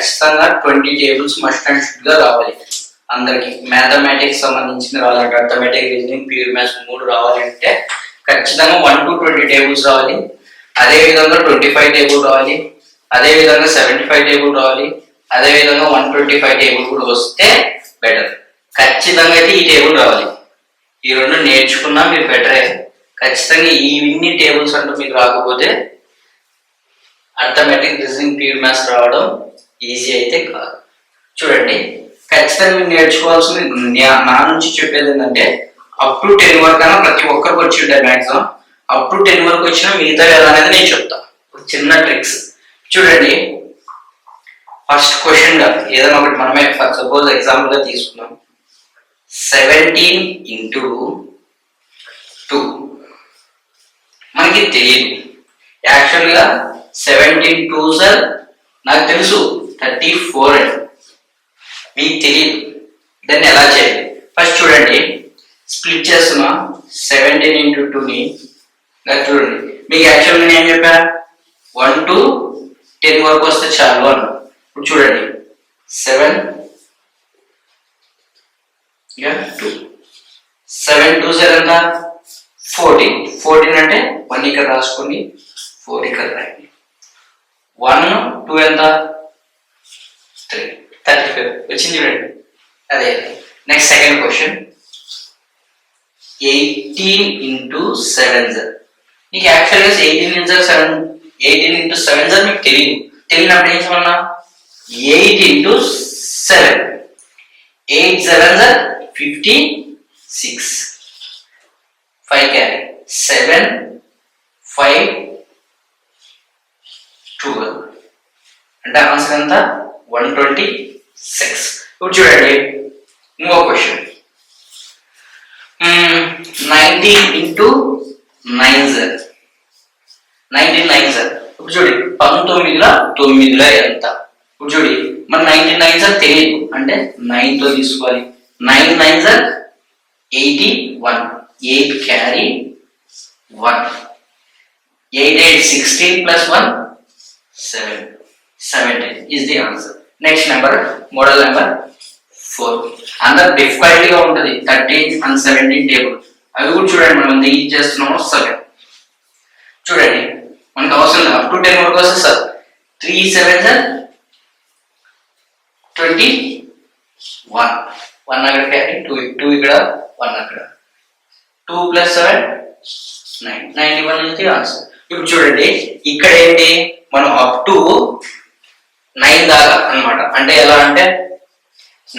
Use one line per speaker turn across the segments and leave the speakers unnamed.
ఖచ్చితంగా 20 tables must and should గా రావాలి అందరికి. మ్యాథమెటిక్స్ సంబంధించిన రావాలంటే అర్థమెటిక్, రీజనింగ్, ప్యూర్ మ్యాథ్స్ 3 రావాలంటే ఖచ్చితంగా 1 to 20 టేబుల్స్ రావాలి. అదే విధంగా 25 టేబుల్ రావాలి. అదే విధంగా 75 టేబుల్ రావాలి. అదే విధంగా 125 టేబుల్ కూడా వస్తే బెటర్. ఖచ్చితంగా అయితే ఈ టేబుల్ రావాలి. ఈ రెండు నేర్చుకున్నా మీరు బెటరే. ఖచ్చితంగా ఇన్ని టేబుల్స్ అంటూ మీకు రాకపోతే అర్థమెటిక్, రీజనింగ్, ప్యూర్ మ్యాథ్స్ రావడం ఈజీ అయితే కాదు. చూడండి, ఖచ్చితంగా మీరు నేర్చుకోవాల్సింది నా నుంచి చెప్పేది ఏంటంటే అప్ టు 10 వరకు అయినా ప్రతి ఒక్కరికి వచ్చి ఉంటాయి మ్యాక్సిమం. అప్ టు 10 వరకు వచ్చినా మిగతా ఎలా అనేది నేను చెప్తాను. చిన్న ట్రిక్స్ చూడండి. ఫస్ట్ క్వశ్చన్ గా ఏదైనా ఒకటి మనమే ఫర్ సపోజ్ ఎగ్జాంపుల్ గా తీసుకున్నాం. 17 into 2 మనకి తెలియదు. యాక్చువల్ గా 17 2s నాకు తెలుసు 34 అని, మీకు తెలియదు. దాన్ని ఎలా చేయాలి? ఫస్ట్ చూడండి, స్ప్లిట్ చేస్తున్నా 17 into 2ని. చూడండి, మీకు యాక్చువల్గా నేను ఏం చెప్పా, 1 to 10 వరకు వస్తే చాలు అన్న. ఇప్పుడు చూడండి 7 2 7 2s ఎంత 14. 14 అంటే 1 ఇక్కడ రాసుకొని 4 ఇక్కడ రాయండి. 1 2 ఎంత 3 35 వచ్చింది చూడండి. అదే next second question 18 into 7s. నీకు యాక్చువల్గా 18 into 7s మీకు తెలియనప్పుడు ఏం చెప్పన్నా 8 into 7. 8 7s 56. 5 carry 7 5 12 అంటే ఆన్సర్ ఎంత 126. ఇప్పుడు చూడండి ఇంకో క్వశ్చన్ 19 into 9s. 19 9s. ఇప్పుడు చూడండి 19లో 9లో ఎంత? ఇప్పుడు చూడండి మన 19 9s తెలియదు అంటే 9 తో తీసుకోవాలి. 9 9s 81. 8 carry 1. 8 8 16 plus 1 7. 17 is the answer. Next number, model number 4. అందరు డిఫికల్ట్ గా ఉంటుంది 13 and 17 టేబుల్. అవి కూడా చూడండి, మనం ఇది చేస్తున్నాము 7. చూడండి మనకు అవసరం లేదు, అప్ టు 10 వరకు వస్తే సార్ 3 7s 21. 1 అక్కడ క్యారీ 2 ఇక్కడ 1 అక్కడ 2 plus 7 9. 91 is the answer. ఇప్పుడు చూడండి ఇక్కడ ఏంటి, మనం అప్ టు 9 దాకా అన్నమాట. అంటే ఎలా అంటే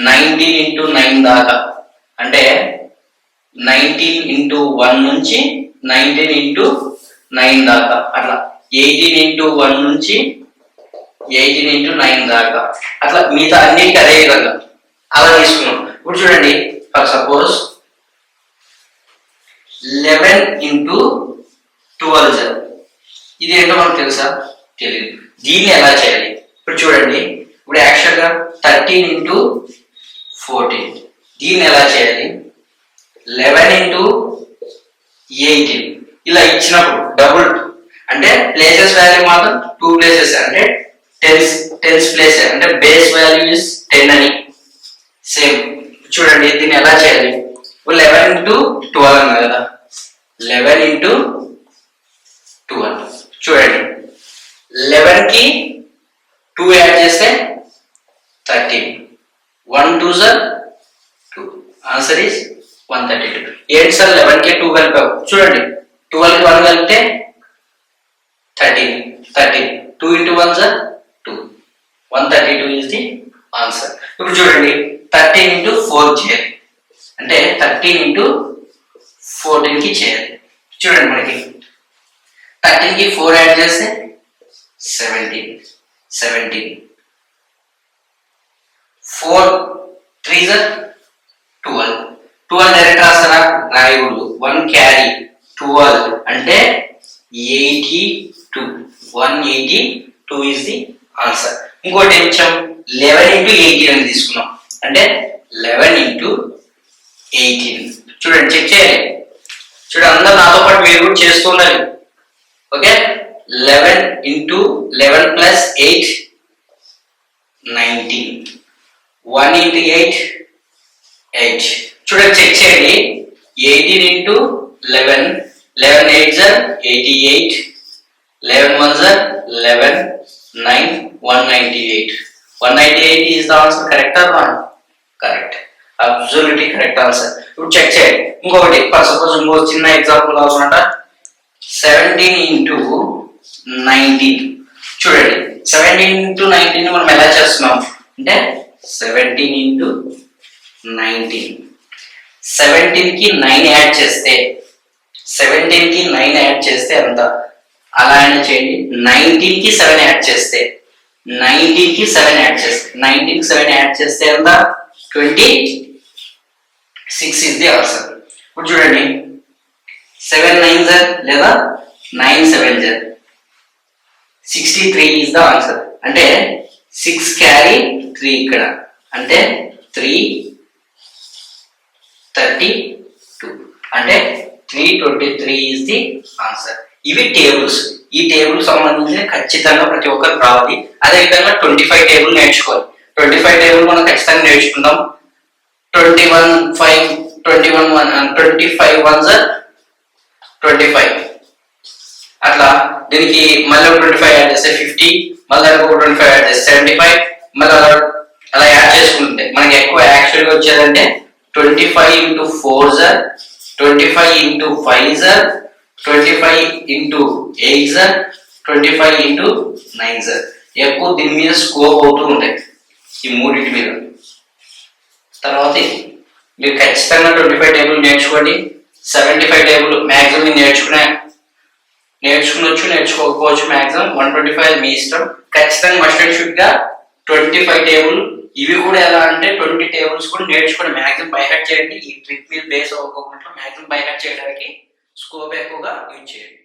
19 into 9 దాకా, అంటే 19 into 1 నుంచి 19 into 9 దాకా, అట్లా 18 into 1 నుంచి 18 into 9 దాకా, అట్లా మిగతా అన్నిటికీ అదే విధంగా అలా తీసుకున్నాం. ఇప్పుడు చూడండి ఫర్ సపోజ్ 11 into 12. ఇది ఏంటో మనకు తెలుసా? తెలియదు. దీన్ని ఎలా చేయాలి? ఇప్పుడు చూడండి, ఇప్పుడు యాక్చువల్గా 13 into 14. దీన్ని ఎలా చేయాలి? 11 into 18 ఇలా ఇచ్చినప్పుడు డబుల్ అంటే ప్లేసెస్ వాల్యూ మాత్రం 2 ప్లేసెస్ అంటే టెన్స్ ప్లేస్ అంటే బేస్ వాల్యూ ఇస్ 10 అని. సేమ్ చూడండి దీన్ని ఎలా చేయాలి? 11 into 12 అన్నా కదా, 11 into 12. చూడండి 11 కి 2 యాడ్ చేస్తే 13. 1 2s 2. Answer is 132. ఏంటి సార్ 11 కి 2 కలిపావు? చూడండి 12 కి 1 కలిపితే 13. 2 into 1s 2. 132 is the answer. ఇప్పుడు చూడండి 13 into 4 చేయాలి అంటే 13 into 14 కి చేయాలి. చూడండి మనకి 13 కి 4 యాడ్ చేస్తే 17. 4 3s 12. 12 డైరెక్ట్ రాస్తారా? రాయకూడదు. 1 క్యారీ 12 అంటే 82. 182 is the answer. ఇంకోటి ఏం ఇచ్చాం? 11 into 18 అని తీసుకున్నాం అంటే 11 into 18. చూడండి చెక్ చేయాలి. చూడండి అందరు నాతో పాటు మీరు కూడా చేస్తూ ఉండాలి. Okay 11 into 11 plus 8 19. 1 into 8, 8. చూడండి చెక్ చేయండి. 18 into 11. 11 8s are 88. 11 1s are 11. 9. 198. 198 is the answer. Correct or wrong? Correct. Absolutely correct answer. ఇప్పుడు చెక్ చేయండి. ఇంకొకటి ఫర్ సపోజ్ ఇంకో చిన్న ఎగ్జాంపుల్ కావాలంట. 17 into 19. చూడండి 17 into 19 మనం ఎలా చేస్తున్నాం అంటే 17 into 19. 17 కి 9 యాడ్ చేస్తే 17 కి 9 యాడ్ చేస్తే ఎంత? అలా అయినా చేయండి. 19 కి 7 యాడ్ చేస్తే 19 కి 7 యాడ్ చేస్తే 19 కి 7 యాడ్ చేస్తే ఎంత? 26 is the answer. ఇప్పుడు చూడండి 7 9s లేదా 9 7s 63 is the answer. అంటే 6 క్యారీ 3 ఇక్కడ అంటే 332 అంటే 323 is the answer. ఇవి టేబుల్స్. ఈ టేబుల్ సంబంధించి ఖచ్చితంగా ప్రతి ఒక్కరు రావాలి. అదేవిధంగా 25 టేబుల్ నేర్చుకోవాలి. 25 టేబుల్ మనం ఖచ్చితంగా నేర్చుకుందాం. 21 5 21 25 1s 25 అట్లా దీనికి మళ్ళీ 25 యాడ్ చేస్తే 50, మళ్ళీ 25 యాడ్ చేస్తే 75, మళ్ళీ అలా యాడ్ చేసుకుంటే మనకి ఎక్కువ యాక్చువల్గా వచ్చేదంటే 25 into 4s 25 into 5s 25 into 8s 25 into 9s. ఎక్కువ దీని మీద స్కోప్ అవుతూ ఉంటాయి ఈ మూడింటి మీద. తర్వాత మీరు ఖచ్చితంగా 25 టేబుల్ నేర్చుకోండి. 75 టేబుల్ మ్యాక్సిమం నేర్చుకునొచ్చు, నేర్చుకోకపోవచ్చు. మ్యాక్సిమం 125 మీ ఇష్టం. ఖచ్చితంగా మస్ట్ అండ్ షుడ్ గా 25 టేబుల్. ఇవి కూడా ఎలా అంటే 20 టేబుల్స్ కూడా నేర్చుకోండి. మ్యాక్సిమం బై హార్ట్ చేయండి. ఈ ట్రిక్ మీద బేస్ అవ్వకుండా మ్యాక్సిమం బై హార్ట్ చేయడానికి స్కోప్ ఎక్కువగా యూజ్ చేయండి.